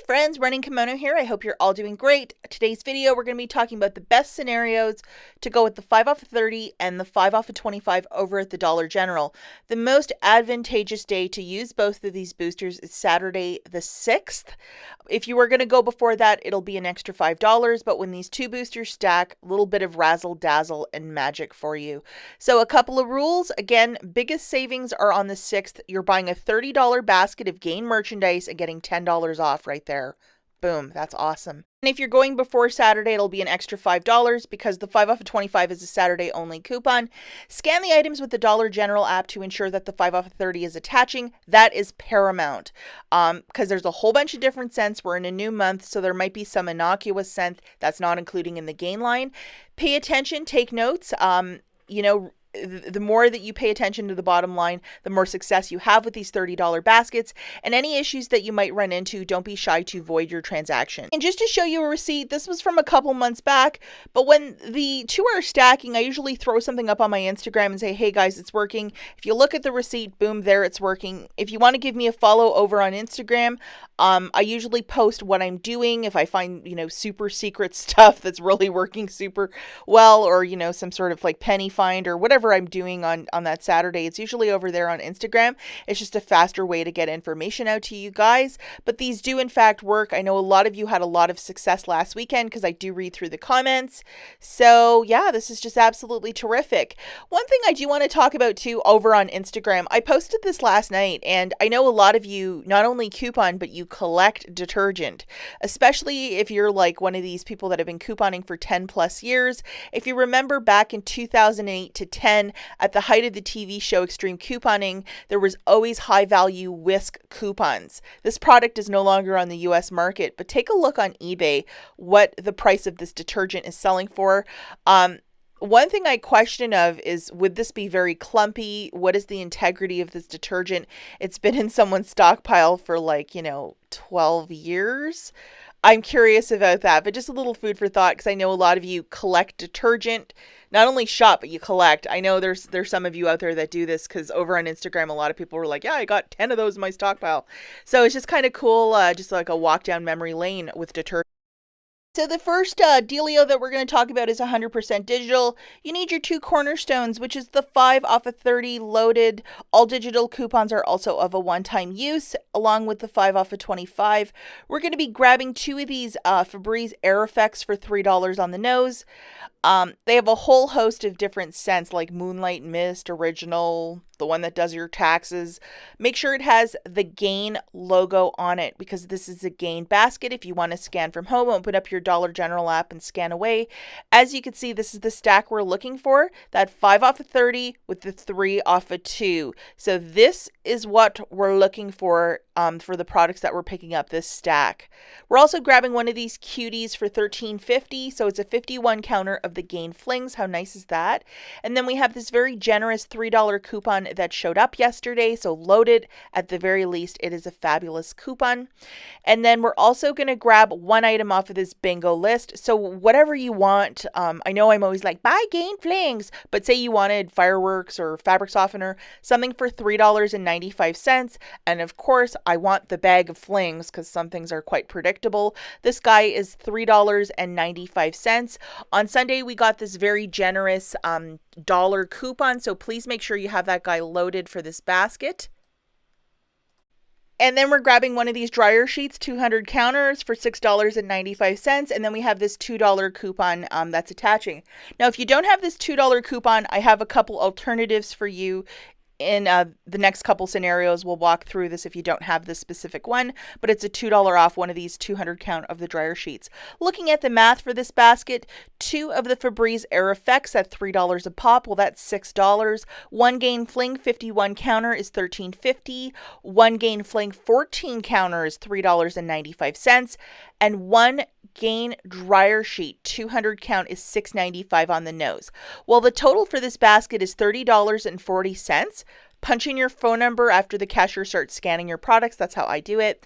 friends, Running Kimono here. I hope you're all doing great. Today's video, we're going to be talking about the best scenarios to go with the 5 off of 30 and the 5 off of 25 over at the Dollar General. The most advantageous day to use both of these boosters is Saturday the 6th. If you were going to go before that, it'll be an extra $5, but when these two boosters stack, a little bit of razzle dazzle and magic for you. So a couple of rules. Again, biggest savings are on the 6th. You're buying a $30 basket of Gain merchandise and getting $10 off right there. Boom, that's awesome. And if you're going before Saturday, it'll be an extra $5 because the 5 off of 25 is a Saturday only coupon. Scan the items with the Dollar General app to ensure that the 5 off of 30 is attaching. That is paramount because there's a whole bunch of different scents. We're in a new month, so there might be some innocuous scent that's not including in the Gain line. Pay attention, take notes. The more that you pay attention to the bottom line, the more success you have with these $30 baskets. And any issues that you might run into, don't be shy to void your transaction. And just to show you a receipt, this was from a couple months back, but when the two are stacking, I usually throw something up on my Instagram and say, hey guys, it's working. If you look at the receipt, boom, there it's working. If you want to give me a follow over on Instagram, I usually post what I'm doing. If I find, super secret stuff that's really working super well, or, some sort of like penny find or whatever I'm doing on that Saturday, it's usually over there on Instagram. It's just a faster way to get information out to you guys. But these do in fact work. I know a lot of you had a lot of success last weekend because I do read through the comments. So yeah, this is just absolutely terrific. One thing I do want to talk about too over on Instagram, I posted this last night, and I know a lot of you not only coupon, but you collect detergent, especially if you're like one of these people that have been couponing for 10 plus years. If you remember back in 2008 to 10, at the height of the TV show Extreme Couponing, there was always high value whisk coupons. This product is no longer on the US market, but take a look on eBay what the price of this detergent is selling for. One thing I question of is, would this be very clumpy? What is the integrity of this detergent? It's been in someone's stockpile for 12 years. I'm curious about that, but just a little food for thought, because I know a lot of you collect detergent, not only shop, but you collect. I know there's some of you out there that do this, because over on Instagram, a lot of people were like, yeah, I got 10 of those in my stockpile. So it's just kind of cool, just like a walk down memory lane with detergent. So the first dealio that we're going to talk about is 100% digital. You need your two cornerstones, which is the 5 off of 30 loaded. All digital coupons are also of a one-time use, along with the 5 off of 25. We're going to be grabbing two of these Febreze Air Effects for $3 on the nose. They have a whole host of different scents like Moonlight Mist, Original, the one that does your taxes. Make sure it has the Gain logo on it because this is a Gain basket. If you want to scan from home, open up your Dollar General app and scan away. As you can see, this is the stack we're looking for, that 5 off of 30 with the 3 off of 2. So this is what we're looking for the products that we're picking up, this stack. We're also grabbing one of these cuties for $13.50. So it's a 51 counter of the Gain Flings. How nice is that? And then we have this very generous $3 coupon that showed up yesterday. So loaded, at the very least, it is a fabulous coupon. And then we're also going to grab one item off of this bingo list. So whatever you want. I know I'm always like, buy Gain Flings, but say you wanted fireworks or fabric softener, something for $3.95. And of course, I want the bag of flings because some things are quite predictable. This guy is $3.95. On Sunday, we got this very generous dollar coupon, so please make sure you have that guy loaded for this basket. And then we're grabbing one of these dryer sheets, 200 counters for $6.95. And then we have this $2 coupon that's attaching. Now, if you don't have this $2 coupon, I have a couple alternatives for you. In the next couple scenarios, we'll walk through this if you don't have this specific one, but it's a $2 off one of these 200 count of the dryer sheets. Looking at the math for this basket, 2 of the Febreze Air Effects at $3 a pop, well, that's $6. One Gain Fling 51 counter is $13.50. One Gain Fling 14 counter is $3.95. And one Gain dryer sheet 200 count is $6.95 on the nose. Well, the total for this basket is $30.40. Punch in your phone number after the cashier starts scanning your products. That's how I do it.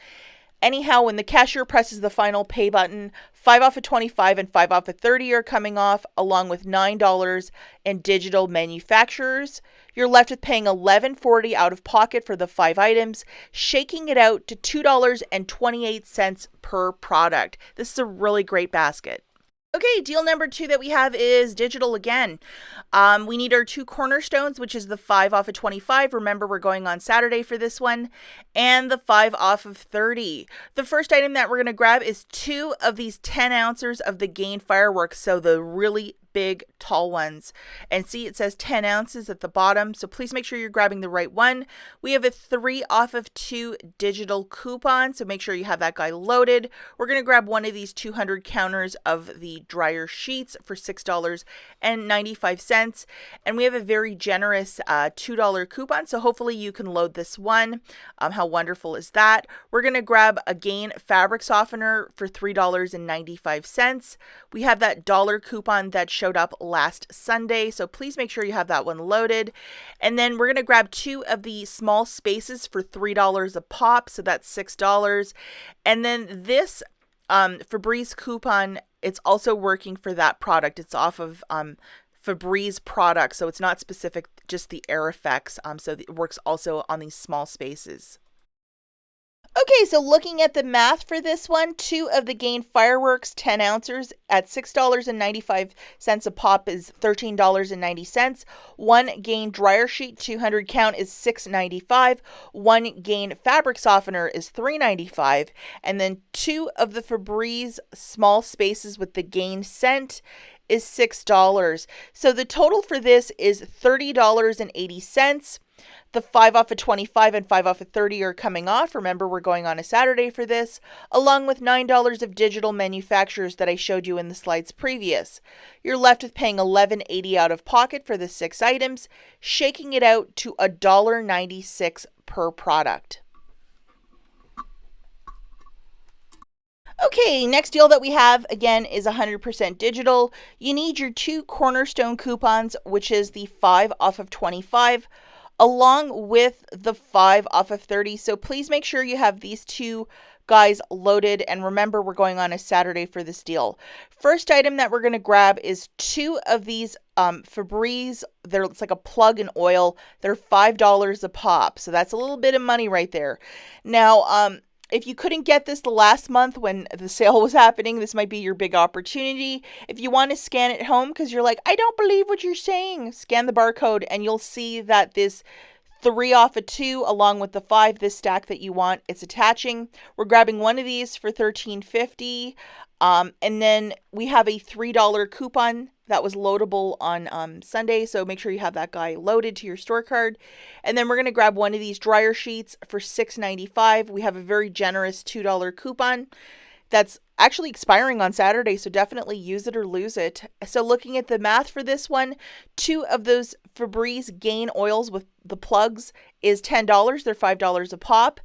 Anyhow, when the cashier presses the final pay button, 5 off of 25 and 5 off of 30 are coming off, along with $9 in digital manufacturers. You're left with paying $11.40 out of pocket for the 5 items, shaking it out to $2.28 per product. This is a really great basket. Okay, deal number 2 that we have is digital again. We need our 2 cornerstones, which is the 5 off of 25. Remember, we're going on Saturday for this one, and the 5 off of 30. The first item that we're going to grab is 2 of these 10 ounces of the Gain fireworks, so the really big tall ones. And see, it says 10 ounces at the bottom, so please make sure you're grabbing the right one. We have a 3 off of 2 digital coupon, so make sure you have that guy loaded. We're going to grab one of these 200 counters of the dryer sheets for $6.95, and we have a very generous $2 coupon, so hopefully you can load this one. How wonderful is that? We're going to grab a Gain fabric softener for $3.95. We have that dollar coupon that showed up last Sunday, so please make sure you have that one loaded. And then we're going to grab 2 of the small spaces for $3 a pop, so that's $6. And then this Febreze coupon, it's also working for that product. It's off of Febreze product, so it's not specific, just the air effects, so it works also on these small spaces. Okay, so looking at the math for this one, 2 of the Gain fireworks, 10 ounces at $6.95 a pop is $13.90. 1 Gain dryer sheet, 200 count is $6.95. 1 Gain fabric softener is $3.95. And then 2 of the Febreze small spaces with the Gain scent is $6. So the total for this is $30.80. The 5 off of 25 and 5 off of 30 are coming off. Remember, we're going on a Saturday for this, along with $9 of digital manufacturers that I showed you in the slides previous. You're left with paying $11.80 out of pocket for the 6 items, shaking it out to $1.96 per product. Okay, next deal that we have, again, is 100% digital. You need your 2 cornerstone coupons, which is the 5 off of 25, along with the 5 off of 30. So please make sure you have these 2 guys loaded. And remember, we're going on a Saturday for this deal. First item that we're going to grab is 2 of these Febreze. It's like a plug and oil. They're $5 a pop. So that's a little bit of money right there. Now, if you couldn't get this the last month when the sale was happening, this might be your big opportunity. If you want to scan it home because you're like, I don't believe what you're saying, scan the barcode and you'll see that this 3 off of 2 along with the 5, this stack that you want, it's attaching. We're grabbing one of these for $13.50. And then we have a $3 coupon that was loadable on Sunday, so make sure you have that guy loaded to your store card. And then we're going to grab one of these dryer sheets for $6.95. We have a very generous $2 coupon that's actually expiring on Saturday, so definitely use it or lose it. So looking at the math for this one, 2 of those Febreze Gain oils with the plugs is $10. They're $5 a pop.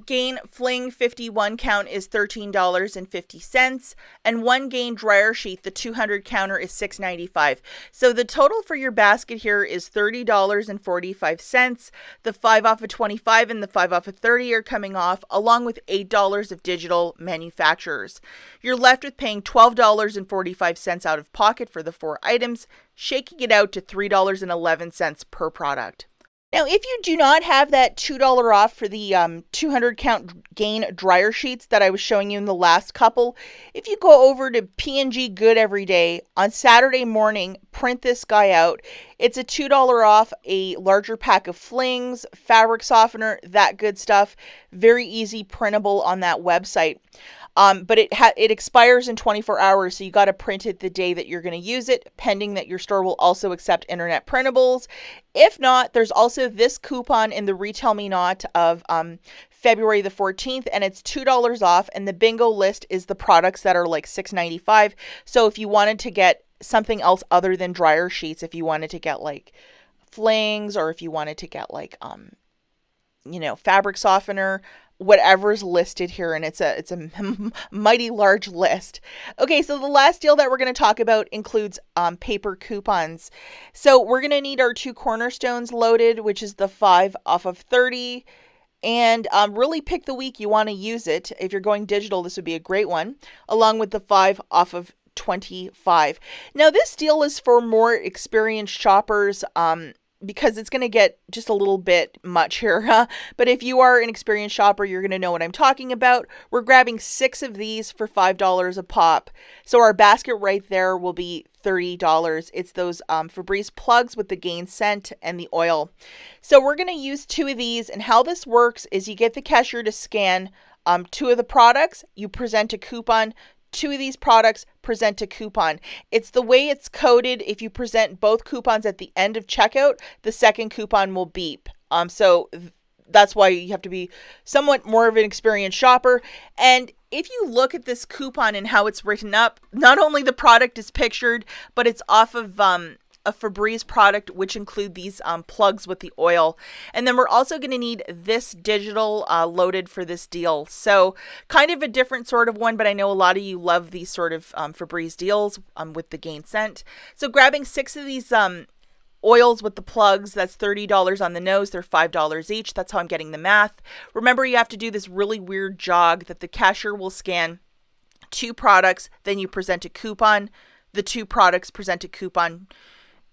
Gain Fling 51 count is $13.50. And 1 Gain dryer sheet, the 200 counter, is $6.95. So the total for your basket here is $30.45. The 5 off of 25 and the 5 off of 30 are coming off, along with $8 of digital manufacturers. You're left with paying $12.45 out of pocket for the 4 items, shaking it out to $3.11 per product. Now, if you do not have that $2 off for the 200 count Gain dryer sheets that I was showing you in the last couple, if you go over to P&G Good Every Day on Saturday morning, print this guy out. It's a $2 off a larger pack of flings, fabric softener, that good stuff. Very easy printable on that website. But it expires in 24 hours, so you got to print it the day that you're going to use it, pending that your store will also accept internet printables. If not, there's also this coupon in the Retail Me Not of February the 14th, and it's $2 off, and the bingo list is the products that are like $6.95. So if you wanted to get something else other than dryer sheets, if you wanted to get like flings, or if you wanted to get like fabric softener, whatever's listed here, and it's a mighty large list. Okay, so the last deal that we're going to talk about includes paper coupons. So we're going to need our 2 cornerstones loaded, which is the 5 off of 30 And really pick the week you want to use it. If you're going digital, this would be a great one, along with the 5 off of 25. Now, this deal is for more experienced shoppers. Because it's going to get just a little bit much here, huh? But if you are an experienced shopper, you're going to know what I'm talking about. We're grabbing 6 of these for $5 a pop. So our basket right there will be $30. It's those Febreze plugs with the gain scent and the oil. So we're going to use 2 of these, and how this works is you get the cashier to scan 2 of the products, you present a coupon. 2 of these products, present a coupon. It's the way it's coded. If you present both coupons at the end of checkout, the second coupon will beep. So that's why you have to be somewhat more of an experienced shopper. And if you look at this coupon and how it's written up, not only the product is pictured, but it's off of a Febreze product, which include these plugs with the oil. And then we're also going to need this digital loaded for this deal. So kind of a different sort of one, but I know a lot of you love these sort of Febreze deals with the gain scent. So grabbing 6 of these oils with the plugs, that's $30 on the nose. They're $5 each. That's how I'm getting the math. Remember, you have to do this really weird jog that the cashier will scan 2 products, then you present a coupon. The 2 products present a coupon.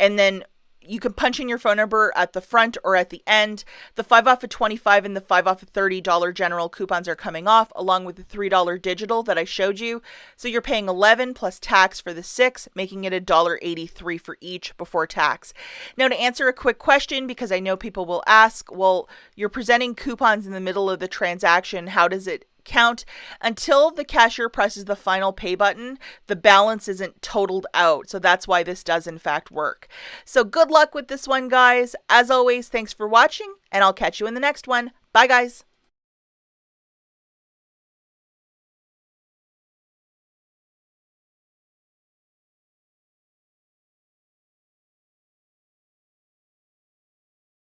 And then you can punch in your phone number at the front or at the end. The 5 off of 25 and the 5 off of $30 general coupons are coming off, along with the $3 digital that I showed you. So you're paying $11 plus tax for the 6, making it $1.83 for each before tax. Now, to answer a quick question, because I know people will ask, well, you're presenting coupons in the middle of the transaction. How does it count? Until the cashier presses the final pay button, the balance isn't totaled out. So that's why this does in fact work. So good luck with this one, guys. As always, thanks for watching, and I'll catch you in the next one. Bye, guys.